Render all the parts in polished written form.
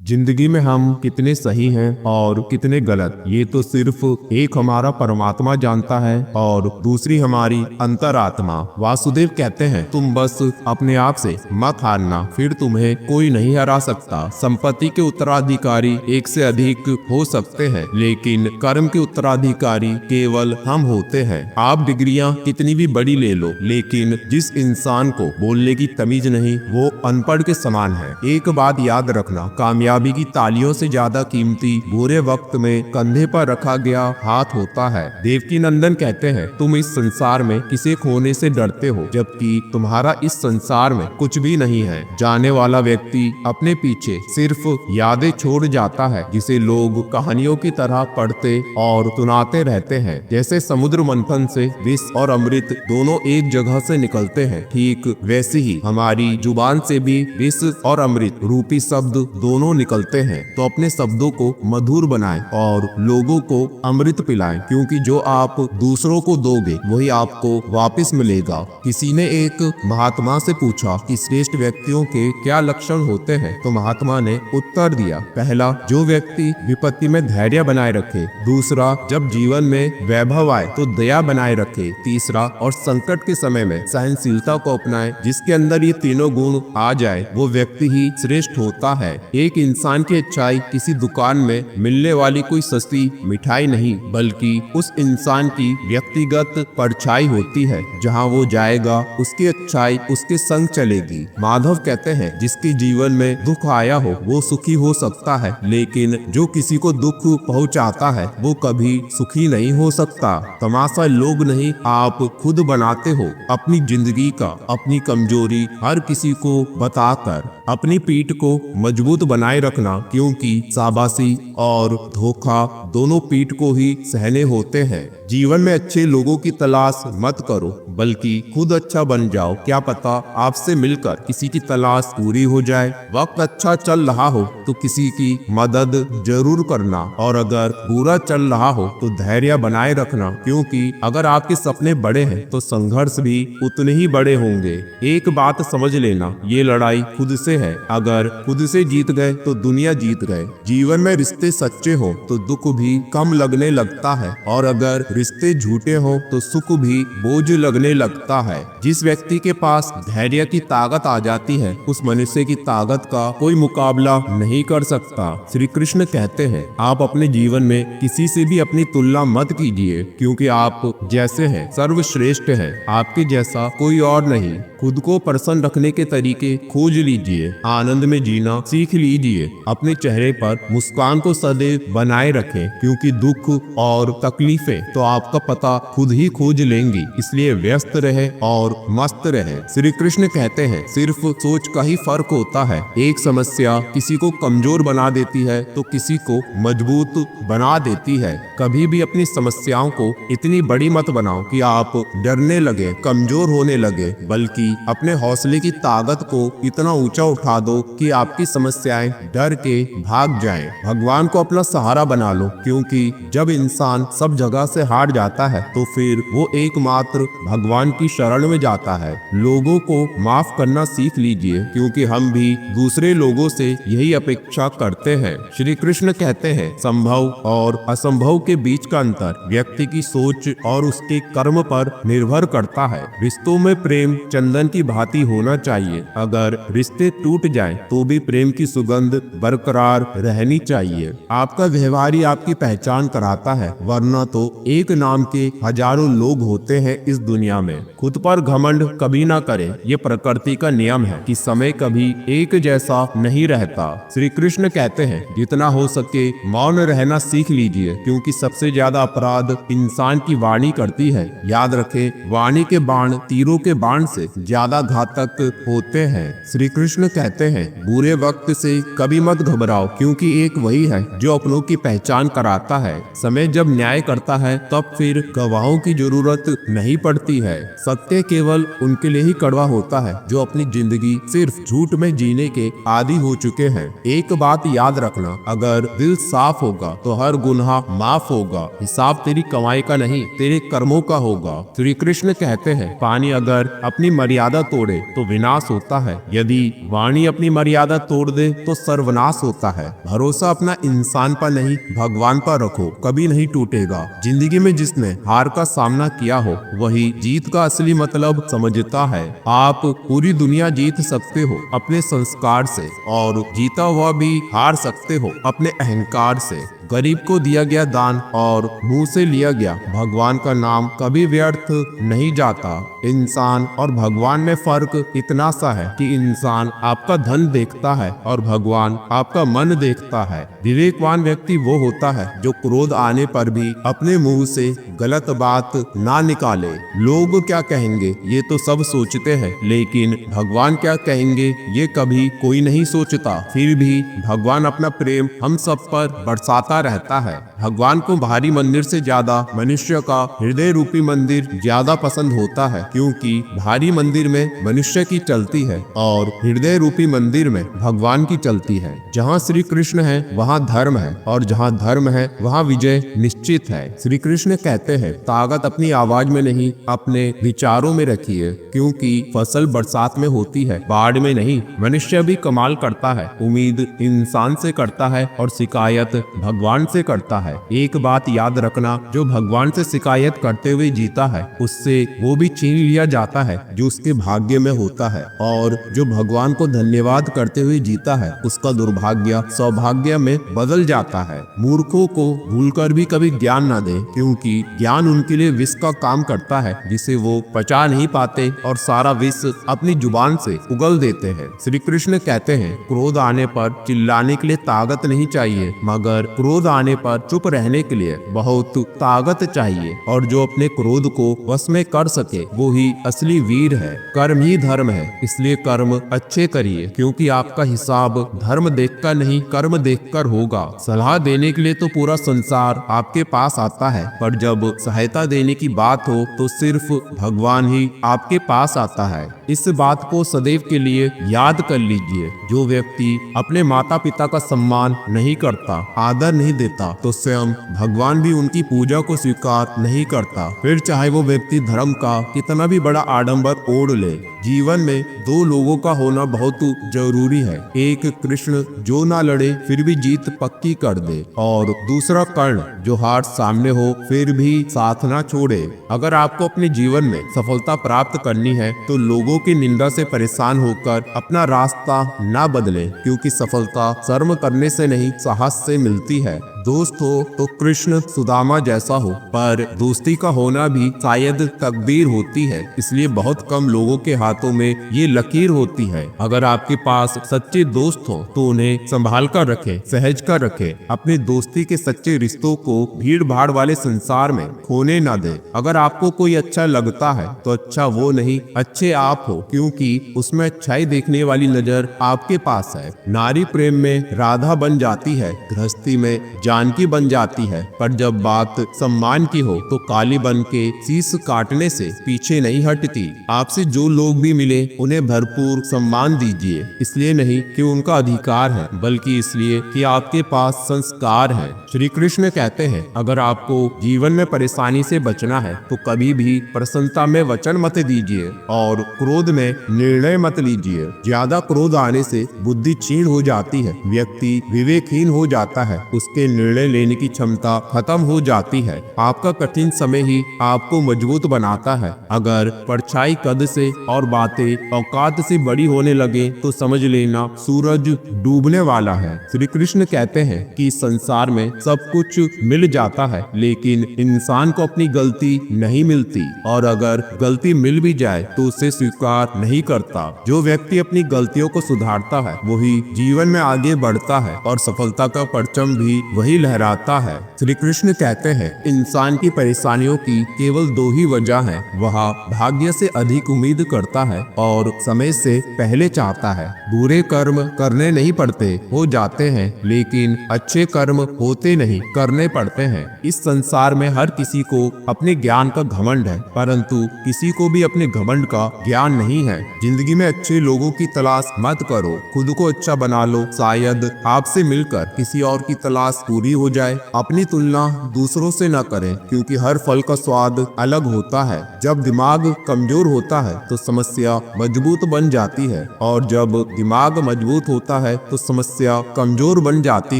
जिंदगी में हम कितने सही हैं और कितने गलत, ये तो सिर्फ एक हमारा परमात्मा जानता है और दूसरी हमारी अंतरात्मा। वासुदेव कहते हैं, तुम बस अपने आप से मत हारना, फिर तुम्हें कोई नहीं हरा सकता। संपत्ति के उत्तराधिकारी एक से अधिक हो सकते हैं, लेकिन कर्म के उत्तराधिकारी केवल हम होते हैं। आप डिग्रियां कितनी भी बड़ी ले लो, लेकिन जिस इंसान को बोलने की तमीज नहीं, वो अनपढ़ के समान है। एक बात याद रखना, कामयाबी की तालियों से ज्यादा कीमती बुरे वक्त में कंधे पर रखा गया हाथ होता है। देवकी नंदन कहते हैं, तुम इस संसार में किसे खोने से डरते हो, जबकि तुम्हारा इस संसार में कुछ भी नहीं है। जाने वाला व्यक्ति अपने पीछे सिर्फ यादें छोड़ जाता है, जिसे लोग कहानियों की तरह पढ़ते और सुनाते रहते हैं। जैसे समुद्र मंथन से विष और अमृत दोनों एक जगह से निकलते हैं, ठीक वैसे ही हमारी जुबान से भी विष और अमृत रूपी शब्द दोनों निकलते हैं। तो अपने शब्दों को मधुर बनाएं और लोगों को अमृत पिलाएं, क्योंकि जो आप दूसरों को दोगे वही आपको वापस मिलेगा। किसी ने एक महात्मा से पूछा कि श्रेष्ठ व्यक्तियों के क्या लक्षण होते हैं, तो महात्मा ने उत्तर दिया, पहला, जो व्यक्ति विपत्ति में धैर्य बनाए रखे। दूसरा, जब जीवन में वैभव आए तो दया बनाए रखे। तीसरा, और संकट के समय में सहनशीलता को अपनाए। जिसके अंदर ये तीनों गुण आ जाए वो व्यक्ति ही श्रेष्ठ होता है। एक इंसान की अच्छाई किसी दुकान में मिलने वाली कोई सस्ती मिठाई नहीं, बल्कि उस इंसान की व्यक्तिगत परछाई होती है। जहाँ वो जाएगा उसकी अच्छाई उसके संग चलेगी। माधव कहते हैं, जिसके जीवन में दुख आया हो वो सुखी हो सकता है, लेकिन जो किसी को दुख पहुँचाता है वो कभी सुखी नहीं हो सकता। तमाशा लोग नहीं, आप खुद बनाते हो अपनी जिंदगी का। अपनी कमजोरी हर किसी को बताकर अपनी पीठ को मजबूत बनाए रखना, क्योंकि शाबाशी और धोखा दोनों पीठ को ही सहने होते हैं। जीवन में अच्छे लोगों की तलाश मत करो, बल्कि खुद अच्छा बन जाओ। क्या पता आपसे मिलकर किसी की तलाश पूरी हो जाए। वक्त अच्छा चल रहा हो तो किसी की मदद जरूर करना, और अगर बुरा चल रहा हो तो धैर्य बनाए रखना, क्योंकि अगर आपके सपने बड़े हैं तो संघर्ष भी उतने ही बड़े होंगे। एक बात समझ लेना, ये लड़ाई खुद से है। अगर खुद से जीत गए तो दुनिया जीत गए। जीवन में रिश्ते सच्चे हो तो दुख भी कम लगने लगता है, और अगर रिश्ते झूठे हो तो सुख भी बोझ लगने लगता है। जिस व्यक्ति के पास धैर्य की ताकत आ जाती है, उस मनुष्य की ताकत का कोई मुकाबला नहीं कर सकता। श्री कृष्ण कहते हैं, आप अपने जीवन में किसी से भी अपनी तुलना मत कीजिए, क्योंकि आप जैसे हैं सर्वश्रेष्ठ है। आपके जैसा कोई और नहीं। खुद को प्रसन्न रखने के तरीके खोज लीजिए। आनंद में जीना सीख लीजिए। अपने चेहरे पर मुस्कान को सदैव बनाए रखें, क्योंकि दुख और तकलीफें तो आपका पता खुद ही खोज लेंगी। इसलिए व्यस्त रहे और मस्त रहे। श्री कृष्ण कहते हैं, सिर्फ सोच का ही फर्क होता है। एक समस्या किसी को कमजोर बना देती है तो किसी को मजबूत बना देती है। कभी भी अपनी समस्याओं को इतनी बड़ी मत बनाओ कि आप डरने लगे, कमजोर होने लगे, बल्कि अपने हौसले की ताकत को इतना ऊंचा उठा दो कि आपकी समस्याएं डर के भाग जाएं। भगवान को अपना सहारा बना लो, क्योंकि जब इंसान सब जगह से हार जाता है तो फिर वो एकमात्र भगवान की शरण में जाता है। लोगों को माफ करना सीख लीजिए, क्योंकि हम भी दूसरे लोगों से यही अपेक्षा करते हैं। श्री कृष्ण कहते हैं, संभव और असंभव के बीच का अंतर व्यक्ति की सोच और उसके कर्म पर निर्भर करता है। रिश्तों में प्रेम चंदन की भांति होना चाहिए। अगर रिश्ते टूट जाएं तो भी प्रेम की सुगंध बरकरार रहनी चाहिए। आपका व्यवहार ही आपकी पहचान कराता है, वरना तो एक नाम के हजारों लोग होते हैं इस दुनिया में। खुद पर घमंड कभी ना करें, ये प्रकृति का नियम है कि समय कभी एक जैसा नहीं रहता। श्री कृष्ण कहते हैं, जितना हो सके मौन रहना सीख लीजिए, क्योंकि सबसे ज्यादा अपराध इंसान की वाणी करती है। याद रखें, वाणी के बाण तीरों के बाण से ज्यादा घातक होते हैं। श्री कृष्ण कहते हैं, बुरे वक्त से कभी मत घबराओ, क्योंकि एक वही है जो अपनों की पहचान कराता है। समय जब न्याय करता है तब फिर गवाहों की जरूरत नहीं पड़ती है। सत्य केवल उनके लिए ही कड़वा होता है जो अपनी जिंदगी सिर्फ झूठ में जीने के आदी हो चुके हैं। एक बात याद रखना, अगर दिल साफ होगा तो हर गुनाह माफ होगा। हिसाब तेरी कमाई का नहीं, तेरे कर्मों का होगा। श्री कृष्ण कहते हैं, पानी अगर अपनी मर्यादा तोड़े तो विनाश होता है, यदि वाणी अपनी मर्यादा तोड़ दे तो सर्वनाश होता है। भरोसा अपना इंसान पर नहीं, भगवान पर रखो, कभी नहीं टूटेगा। जिंदगी में जिसने हार का सामना किया हो वही जीत का असली मतलब समझता है। आप पूरी दुनिया जीत सकते हो अपने संस्कार से, और जीता हुआ भी हार सकते हो अपने अहंकार से। गरीब को दिया गया दान और मुंह से लिया गया भगवान का नाम कभी व्यर्थ नहीं जाता। इंसान और भगवान में फर्क इतना सा है कि इंसान आपका धन देखता है और भगवान आपका मन देखता है। विवेकवान व्यक्ति वो होता है जो क्रोध आने पर भी अपने मुंह से गलत बात ना निकाले। लोग क्या कहेंगे ये तो सब सोचते हैं, लेकिन भगवान क्या कहेंगे ये कभी कोई नहीं सोचता। फिर भी भगवान अपना प्रेम हम सब पर बरसाता रहता है। भगवान को भारी मंदिर से ज्यादा मनुष्य का हृदय रूपी मंदिर ज्यादा पसंद होता है, क्योंकि भारी मंदिर में मनुष्य की चलती है और हृदय रूपी मंदिर में भगवान की चलती है। जहाँ श्री कृष्ण है वहाँ धर्म है, और जहाँ धर्म है वहाँ विजय निश्चित है। श्री कृष्ण कहते हैं, ताकत अपनी आवाज में नहीं अपने विचारों में रखिए, क्योंकि फसल बरसात में होती है, बाढ़ में नहीं। मनुष्य भी कमाल करता है, उम्मीद इंसान से करता है और शिकायत भगवान से करता है। एक बात याद रखना, जो भगवान से शिकायत करते हुए जीता है उससे वो भी छीन लिया जाता है जो उसके भाग्य में होता है, और जो भगवान को धन्यवाद करते हुए जीता है उसका दुर्भाग्य सौभाग्य में बदल जाता है। मूर्खों को भूलकर भी कभी ज्ञान ना दे, क्योंकि ज्ञान उनके लिए विष का काम करता है जिसे वो पचा नहीं पाते और सारा विष अपनी जुबान से उगल देते हैं। श्री कृष्ण कहते हैं, क्रोध आने पर चिल्लाने के लिए ताकत नहीं चाहिए, मगर क्रोध आने पर चुप रहने के लिए बहुत ताकत चाहिए। और जो अपने क्रोध को वश में कर सके वो ही असली वीर है। कर्म ही धर्म है, इसलिए कर्म अच्छे करिए, क्योंकि आपका हिसाब धर्म देखकर नहीं कर्म देखकर होगा। सलाह देने के लिए तो पूरा संसार आपके पास आता है, पर जब सहायता देने की बात हो तो सिर्फ भगवान ही आपके पास आता है। इस बात को सदैव के लिए याद कर लीजिए, जो व्यक्ति अपने माता पिता का सम्मान नहीं करता, आदर नहीं देता, तो स्वयं भगवान भी उनकी पूजा को स्वीकार नहीं करता। फिर चाहे वो व्यक्ति धर्म का कितना भी बड़ा आडंबर ओढ़ ले। जीवन में दो लोगों का होना बहुत जरूरी है, एक कृष्ण जो ना लड़े फिर भी जीत पक्की कर दे, और दूसरा कर्ण जो हार सामने हो फिर भी साथ ना छोड़े। अगर आपको अपने जीवन में सफलता प्राप्त करनी है तो लोगों की निंदा से परेशान होकर अपना रास्ता ना बदले, क्योंकि सफलता शर्म करने से नहीं साहस से मिलती है। दोस्त हो तो कृष्ण सुदामा जैसा हो, पर दोस्ती का होना भी शायद तकदीर होती है, इसलिए बहुत कम लोगों के हाथों में ये लकीर होती है। अगर आपके पास सच्चे दोस्त हो तो उन्हें संभाल कर रखे, सहज कर रखे। अपने दोस्ती के सच्चे रिश्तों को भीड़ भाड़ वाले संसार में खोने ना दे। अगर आपको कोई अच्छा लगता है तो अच्छा वो नहीं, अच्छे आप हो, क्योंकि उसमें अच्छाई देखने वाली नजर आपके पास है। नारी प्रेम में राधा बन जाती है, गृहस्थी में जानकी बन जाती है, पर जब बात सम्मान की हो तो काली बन के शीश काटने से पीछे नहीं हटती। आपसे जो लोग भी मिले उन्हें भरपूर सम्मान दीजिए, इसलिए नहीं कि उनका अधिकार है, बल्कि इसलिए कि आपके पास संस्कार है। श्री कृष्ण कहते हैं, अगर आपको जीवन में परेशानी से बचना है तो कभी भी प्रसन्नता में वचन मत दीजिए और क्रोध में निर्णय मत लीजिए। ज्यादा क्रोध आने से बुद्धि क्षीण हो जाती है, व्यक्ति विवेकहीन हो जाता है, उसके निर्णय लेने की क्षमता खत्म हो जाती है। आपका कठिन समय ही आपको मजबूत बनाता है। अगर परछाई कद से और बातें औकात से बड़ी होने लगे तो समझ लेना सूरज डूबने वाला है। श्री कृष्ण कहते हैं कि संसार में सब कुछ मिल जाता है, लेकिन इंसान को अपनी गलती नहीं मिलती, और अगर गलती मिल भी जाए तो उसे स्वीकार नहीं करता। जो व्यक्ति अपनी गलतियों को सुधारता है वही जीवन में आगे बढ़ता है, और सफलता का परचम भी वही उंगली लहराता है। श्री कृष्ण कहते हैं इंसान की परेशानियों की केवल दो ही वजह है, वह भाग्य से अधिक उम्मीद करता है और समय से पहले चाहता है। बुरे कर्म करने नहीं पड़ते, हो जाते हैं, लेकिन अच्छे कर्म होते नहीं, करने पड़ते हैं। इस संसार में हर किसी को अपने ज्ञान का घमंड है, परंतु किसी को भी अपने घमंड का ज्ञान नहीं है। जिंदगी में अच्छे लोगों की तलाश मत करो, खुद को अच्छा बना लो। शायद आपसे मिलकर किसी और की तलाश पूरी हो जाए। अपनी तुलना दूसरों से न करें, क्योंकि हर फल का स्वाद अलग होता है। जब दिमाग कमजोर होता है तो समस्या मजबूत बन जाती है, और जब दिमाग मजबूत होता है तो समस्या कमजोर बन जाती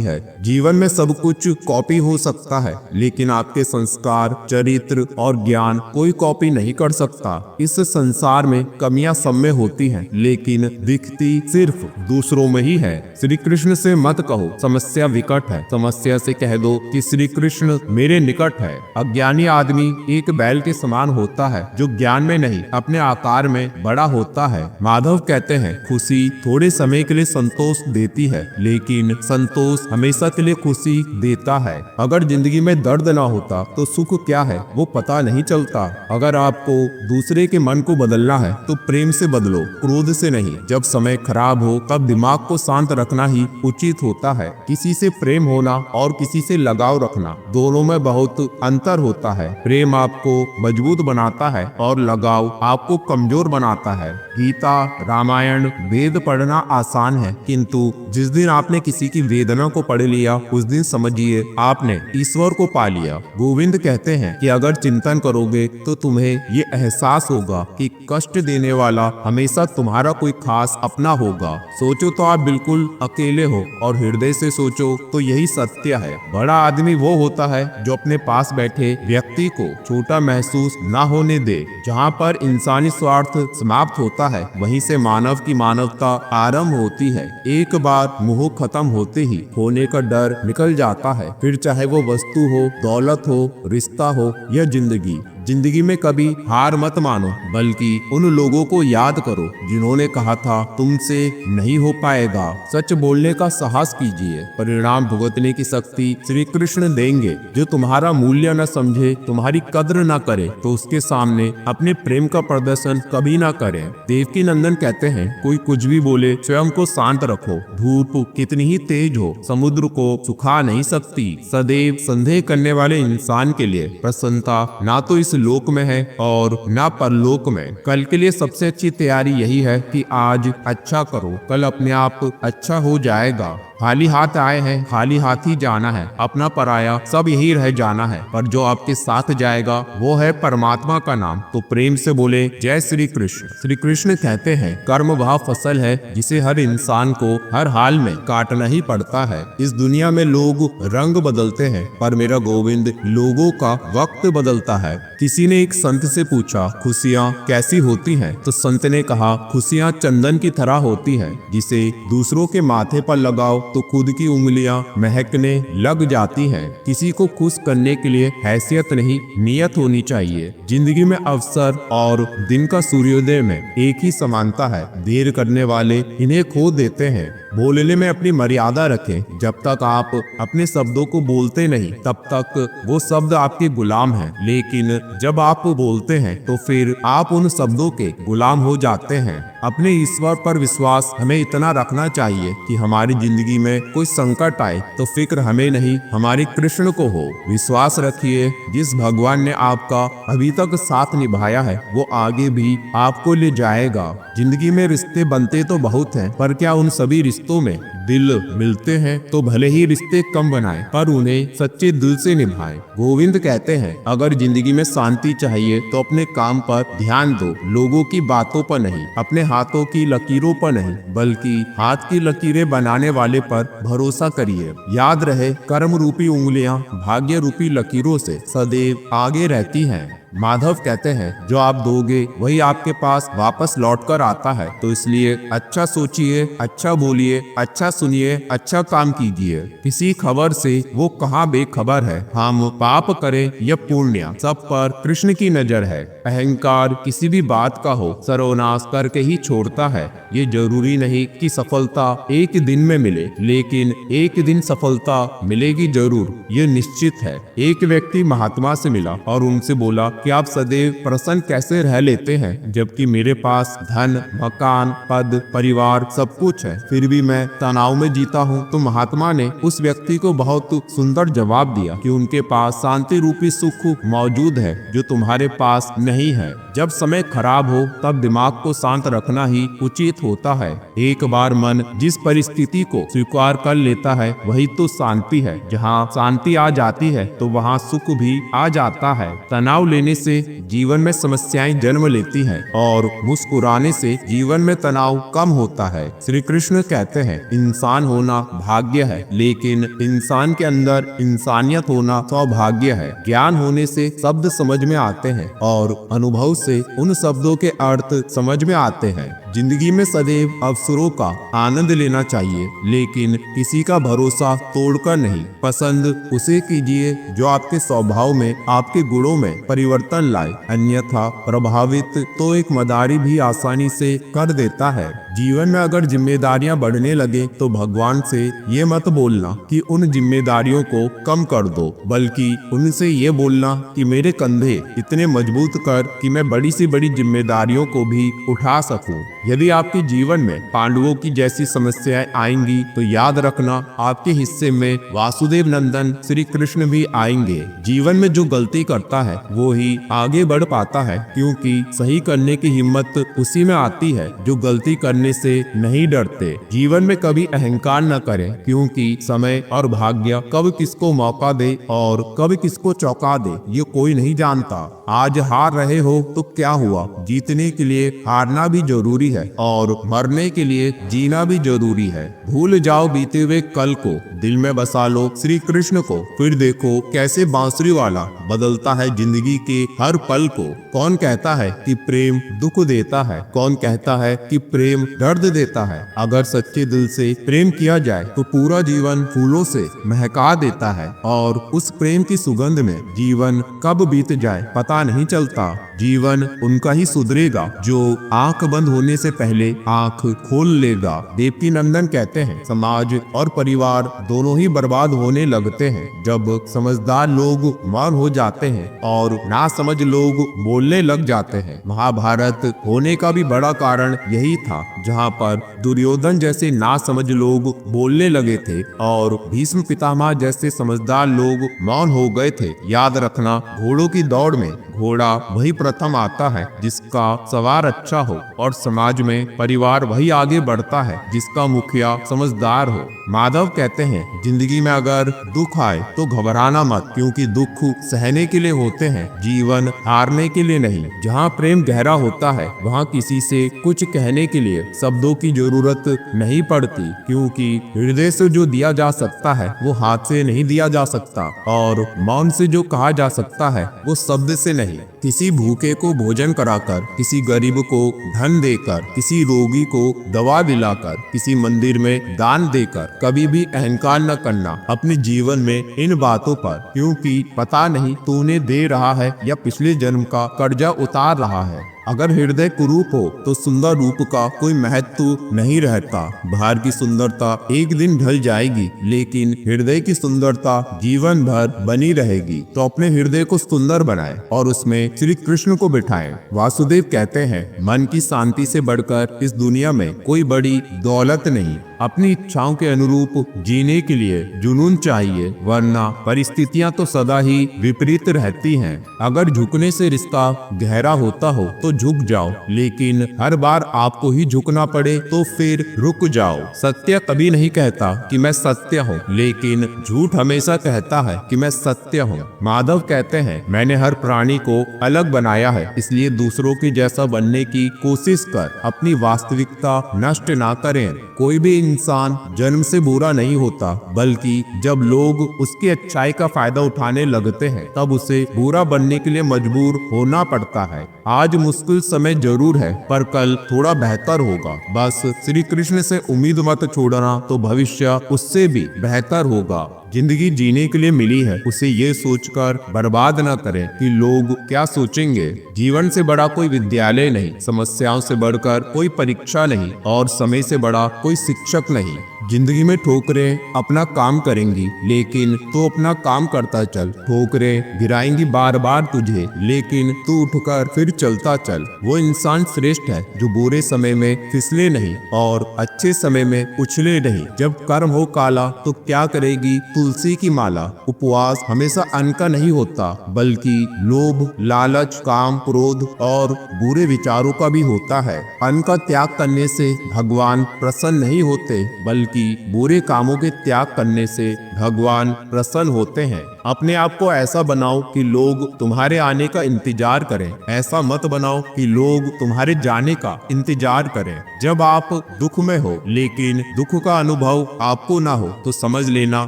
है। जीवन में सब कुछ कॉपी हो सकता है, लेकिन आपके संस्कार, चरित्र और ज्ञान कोई कॉपी नहीं कर सकता। इस संसार में कमियां सब में होती हैं, लेकिन दिखती सिर्फ दूसरों में ही है। श्री कृष्ण से मत कहो समस्या विकट है, समस्या से कह दो कि श्री कृष्ण मेरे निकट है। अज्ञानी आदमी एक बैल के समान होता है, जो ज्ञान में नहीं अपने आकार में बड़ा होता है। माधव कहते हैं खुशी थोड़े समय के लिए संतोष देती है, लेकिन संतोष हमेशा के लिए खुशी देता है। अगर जिंदगी में दर्द ना होता तो सुख क्या है वो पता नहीं चलता। अगर आपको दूसरे के मन को बदलना है तो प्रेम से बदलो, क्रोध से नहीं। जब समय खराब हो तब दिमाग को शांत रखना ही उचित होता है। किसी से प्रेम होना और किसी से लगाव रखना, दोनों में बहुत अंतर होता है। प्रेम आपको मजबूत बनाता है और लगाव आपको कमजोर बनाता है। गीता, रामायण, वेद पढ़ना आसान है, किंतु जिस दिन आपने किसी की वेदना को पढ़ लिया उस दिन समझिए आपने ईश्वर को पा लिया। गोविंद कहते हैं कि अगर चिंतन करोगे तो तुम्हें ये एहसास होगा कि कष्ट देने वाला हमेशा तुम्हारा कोई खास अपना होगा। सोचो तो आप बिल्कुल अकेले हो, और हृदय से सोचो तो यही सत्य है। बड़ा आदमी वो होता है जो अपने पास बैठे व्यक्ति को छोटा महसूस ना होने दे। जहाँ पर इंसानी स्वार्थ समाप्त होता है, वहीं से मानव की मानवता आरंभ होती है। एक बार मोह खत्म होते ही होने का डर निकल जाता है, फिर चाहे वो वस्तु हो, दौलत हो, रिश्ता हो या जिंदगी। जिंदगी में कभी हार मत मानो, बल्कि उन लोगों को याद करो जिन्होंने कहा था तुमसे नहीं हो पाएगा। सच बोलने का साहस कीजिए, परिणाम भुगतने की शक्ति श्री कृष्ण देंगे। जो तुम्हारा मूल्य न समझे, तुम्हारी कद्र न करे, तो उसके सामने अपने प्रेम का प्रदर्शन कभी ना करे। देवकी नंदन कहते हैं कोई कुछ भी बोले स्वयं को शांत रखो। धूप कितनी ही तेज हो, समुद्र को सुखा नहीं सकती। सदैव संदेह करने वाले इंसान के लिए प्रसन्नता ना तो इस लोक में है और ना परलोक में। कल के लिए सबसे अच्छी तैयारी यही है कि आज अच्छा करो, कल अपने आप अच्छा हो जाएगा। खाली हाथ आए हैं, खाली हाथ ही जाना है। अपना पराया सब यही रह जाना है, पर जो आपके साथ जाएगा वो है परमात्मा का नाम। तो प्रेम से बोले जय श्री कृष्ण। श्री कृष्ण कहते हैं कर्म वह फसल है जिसे हर इंसान को हर हाल में काटना ही पड़ता है। इस दुनिया में लोग रंग बदलते हैं, पर मेरा गोविंद लोगों का वक्त बदलता है। किसी ने एक संत से पूछा खुशियाँ कैसी होती हैं? तो संत ने कहा खुशियाँ चंदन की तरह होती है, जिसे दूसरों के माथे पर लगाओ तो खुद की उंगलियां महकने लग जाती हैं। किसी को खुश करने के लिए हैसियत नहीं, नियत होनी चाहिए। जिंदगी में अवसर और दिन का सूर्योदय में एक ही समानता है। देर करने वाले इन्हें खो देते हैं। बोलने में अपनी मर्यादा रखें। जब तक आप अपने शब्दों को बोलते नहीं, तब तक वो शब्द आपके गुलाम हैं। लेकिन जब आप बोलते हैं तो फिर आप उन शब्दों के गुलाम हो जाते हैं। अपने ईश्वर पर विश्वास हमें इतना रखना चाहिए कि हमारी जिंदगी में कोई संकट आए तो फिक्र हमें नहीं, हमारे कृष्ण को हो। विश्वास रखिए, जिस भगवान ने आपका अभी तक साथ निभाया है वो आगे भी आपको ले जाएगा। जिंदगी में रिश्ते बनते तो बहुत हैं, पर क्या उन सभी रिश्तों में दिल मिलते हैं? तो भले ही रिश्ते कम बनाएं, पर उन्हें सच्चे दिल से निभाएं। गोविंद कहते हैं अगर जिंदगी में शांति चाहिए तो अपने काम पर ध्यान दो, लोगों की बातों पर नहीं, अपने हाथों की लकीरों पर नहीं, बल्कि हाथ की लकीरें बनाने वाले पर भरोसा करिए। याद रहे कर्म रूपी उंगलियां भाग्य रूपी लकीरों से सदैव आगे रहती हैं। माधव कहते हैं जो आप दोगे वही आपके पास वापस लौट कर आता है, तो इसलिए अच्छा सोचिए, अच्छा बोलिए, अच्छा सुनिए, अच्छा काम कीजिए। किसी खबर से वो कहाँ बेखबर है। हम पाप करें या पुण्य, सब पर कृष्ण की नजर है। अहंकार किसी भी बात का हो सर्वनाश करके ही छोड़ता है। ये जरूरी नहीं कि सफलता एक दिन में मिले, लेकिन एक दिन सफलता मिलेगी जरूर, ये निश्चित है। एक व्यक्ति महात्मा से मिला और उनसे बोला कि आप सदैव प्रसन्न कैसे रह लेते हैं, जबकि मेरे पास धन, मकान, पद, परिवार सब कुछ है, फिर भी मैं तनाव में जीता हूँ। तो महात्मा ने उस व्यक्ति को बहुत सुंदर जवाब दिया कि उनके पास शांति रूपी सुख मौजूद है जो तुम्हारे पास नहीं है। जब समय खराब हो तब दिमाग को शांत रखना ही उचित होता है। एक बार मन जिस परिस्थिति को स्वीकार कर लेता है वही तो शांति है। जहाँ शांति आ जाती है तो वहाँ सुख भी आ जाता है। तनाव लेने से जीवन में समस्याएं जन्म लेती हैं और मुस्कुराने से जीवन में तनाव कम होता है। श्री कृष्ण कहते हैं इंसान होना भाग्य है, लेकिन इंसान के अंदर इंसानियत होना सौभाग्य है। ज्ञान होने से शब्द समझ में आते हैं और अनुभव से उन शब्दों के अर्थ समझ में आते हैं। जिंदगी में सदैव अवसरों का आनंद लेना चाहिए, लेकिन किसी का भरोसा तोड़कर नहीं। पसंद उसे कीजिए जो आपके स्वभाव में, आपके गुणों में परिवर्तन लाए, अन्यथा प्रभावित तो एक मदारी भी आसानी से कर देता है। जीवन में अगर जिम्मेदारियां बढ़ने लगे तो भगवान से ये मत बोलना कि उन जिम्मेदारियों को कम कर दो, बल्कि उनसे ये बोलना कि मेरे कंधे इतने मजबूत कर कि मैं बड़ी से बड़ी जिम्मेदारियों को भी उठा सकूं। यदि आपके जीवन में पांडवों की जैसी समस्याएं आएंगी तो याद रखना आपके हिस्से में वासुदेव नंदन श्री कृष्ण भी आएंगे। जीवन में जो गलती करता है वो ही आगे बढ़ पाता है, क्योंकि सही करने की हिम्मत उसी में आती है जो गलती करने से नहीं डरते। जीवन में कभी अहंकार न करें, क्योंकि समय और भाग्य कब किसको मौका दे और कब किसको चौंका दे ये कोई नहीं जानता। आज हार रहे हो तो क्या हुआ, जीतने के लिए हारना भी जरूरी है और मरने के लिए जीना भी जरूरी है। भूल जाओ बीते हुए कल को, दिल में बसा लो श्री कृष्ण को, फिर देखो कैसे बांसुरी वाला बदलता है जिंदगी के हर पल को। कौन कहता है कि प्रेम दुख देता है, कौन कहता है कि प्रेम दर्द देता है। अगर सच्चे दिल से प्रेम किया जाए तो पूरा जीवन फूलों से महका देता है और उस प्रेम की सुगंध में जीवन कब बीत जाए पता नहीं चलता। जीवन उनका ही सुधरेगा जो आंख बंद होने से पहले आंख खोल लेगा। देवकी नंदन कहते हैं समाज और परिवार दोनों ही बर्बाद होने लगते हैं जब समझदार लोग मौन हो जाते हैं और नासमझ लोग बोलने लग जाते हैं। महाभारत होने का भी बड़ा कारण यही था, जहाँ पर दुर्योधन जैसे नासमझ लोग बोलने लगे थे और भीष्म पितामह जैसे समझदार लोग मौन हो गए थे। याद रखना घोड़ों की दौड़ में घोड़ा वही प्रथम आता है जिसका सवार अच्छा हो, और समाज में परिवार वही आगे बढ़ता है जिसका मुखिया समझदार हो। माधव कहते हैं जिंदगी में अगर दुख आए तो घबराना मत, क्योंकि दुख सहने के लिए होते हैं, जीवन हारने के लिए नहीं। जहाँ प्रेम गहरा होता है वहाँ किसी से कुछ कहने के लिए शब्दों की जरूरत नहीं पड़ती, क्योंकि हृदय से जो दिया जा सकता है वो हाथ से नहीं दिया जा सकता, और मौन से जो कहा जा सकता है वो शब्द से नहीं। किसी भूखे को भोजन कराकर, किसी गरीब को धन देकर, किसी रोगी को दवा दिलाकर, किसी मंदिर में दान देकर कभी भी अहंकार न करना अपने जीवन में इन बातों पर, क्योंकि पता नहीं तू उन्हें दे रहा है या पिछले जन्म का कर्जा उतार रहा है। अगर हृदय कुरूप हो तो सुंदर रूप का कोई महत्व नहीं रहता। बाहर की सुंदरता एक दिन ढल जाएगी, लेकिन हृदय की सुंदरता जीवन भर बनी रहेगी। तो अपने हृदय को सुंदर बनाएं और उसमें श्री कृष्ण को बिठाएं। वासुदेव कहते हैं मन की शांति से बढ़कर इस दुनिया में कोई बड़ी दौलत नहीं। अपनी इच्छाओं के अनुरूप जीने के लिए जुनून चाहिए, वरना परिस्थितियां तो सदा ही विपरीत रहती हैं। अगर झुकने से रिश्ता गहरा होता हो तो झुक जाओ, लेकिन हर बार आपको ही झुकना पड़े तो फिर रुक जाओ। सत्य कभी नहीं कहता कि मैं सत्य हूँ, लेकिन झूठ हमेशा कहता है कि मैं सत्य हूँ। माधव कहते हैं मैंने हर प्राणी को अलग बनाया है, इसलिए दूसरों के जैसा बनने की कोशिश कर, अपनी वास्तविकता नष्ट ना करें। कोई भी इंसान जन्म से बुरा नहीं होता, बल्कि जब लोग उसकी अच्छाई का फायदा उठाने लगते हैं तब उसे बुरा बनने के लिए मजबूर होना पड़ता है। आज मुश्किल समय जरूर है, पर कल थोड़ा बेहतर होगा। बस श्री कृष्ण से उम्मीद मत छोड़ना, तो भविष्य उससे भी बेहतर होगा। जिंदगी जीने के लिए मिली है, उसे ये सोचकर बर्बाद न करें कि लोग क्या सोचेंगे। जीवन से बड़ा कोई विद्यालय नहीं, समस्याओं से बढ़कर कोई परीक्षा नहीं, और समय से बड़ा कोई शिक्षक नहीं। जिंदगी में ठोकरें अपना काम करेंगी, लेकिन तू अपना काम करता चल। ठोकरें गिराएंगी बार बार तुझे, लेकिन तू उठकर फिर चलता चल। वो इंसान श्रेष्ठ है जो बुरे समय में फिसले नहीं और अच्छे समय में उछले नहीं। जब कर्म हो काला तो क्या करेगी तुलसी की माला। उपवास हमेशा अन्न का नहीं होता, बल्कि लोभ, लालच, काम, क्रोध और बुरे विचारों का भी होता है। अन्न का त्याग करने से भगवान प्रसन्न नहीं होते, बल्कि बुरे कामों के त्याग करने से भगवान प्रसन्न होते हैं। अपने आप को ऐसा बनाओ कि लोग तुम्हारे आने का इंतजार करें। ऐसा मत बनाओ कि लोग तुम्हारे जाने का इंतजार करें। जब आप दुख में हो लेकिन दुख का अनुभव आपको ना हो, तो समझ लेना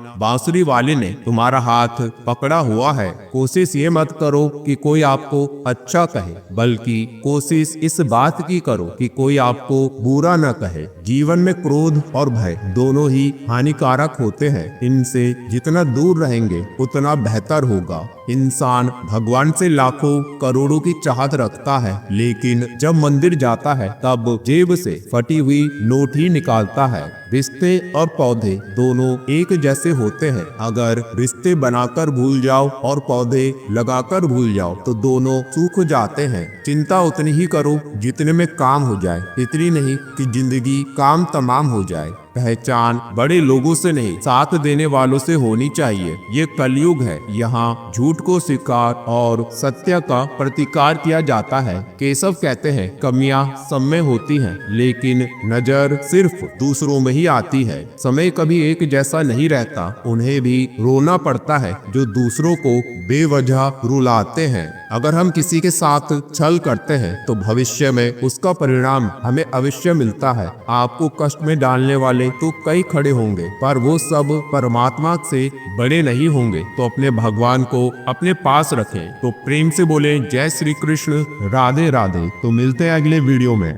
बांसुरी वाले ने तुम्हारा हाथ पकड़ा हुआ है। कोशिश ये मत करो कि कोई आपको अच्छा कहे, बल्कि कोशिश इस बात की करो कि कोई आपको बुरा न कहे। जीवन में क्रोध और भय दोनों ही हानिकारक होते हैं। इनसे जितना दूर रहेंगे उतना बेहतर होगा। इंसान भगवान से लाखों करोड़ों की चाहत रखता है, लेकिन जब मंदिर जाता है तब जेब से फटी हुई नोट ही निकालता है। रिश्ते और पौधे दोनों एक जैसे होते हैं। अगर रिश्ते बनाकर भूल जाओ और पौधे लगाकर भूल जाओ तो दोनों सूख जाते हैं। चिंता उतनी ही करो जितने में काम हो जाए, इतनी नहीं कि जिंदगी काम तमाम हो जाए। पहचान बड़े लोगों से नहीं, साथ देने वालों से होनी चाहिए। ये कलयुग है, यहाँ झूठ को स्वीकार और सत्य का प्रतिकार किया जाता है। केशव कहते हैं, कमियां सब में होती हैं, लेकिन नजर सिर्फ दूसरों में ही आती है। समय कभी एक जैसा नहीं रहता, उन्हें भी रोना पड़ता है जो दूसरों को बेवजह रुलाते हैं। अगर हम किसी के साथ छल करते हैं तो भविष्य में उसका परिणाम हमें अवश्य मिलता है। आपको कष्ट में डालने वाले तो कई खड़े होंगे, पर वो सब परमात्मा से बड़े नहीं होंगे। तो अपने भगवान को अपने पास रखें। तो प्रेम से बोले जय श्री कृष्ण, राधे राधे। तो मिलते हैं अगले वीडियो में।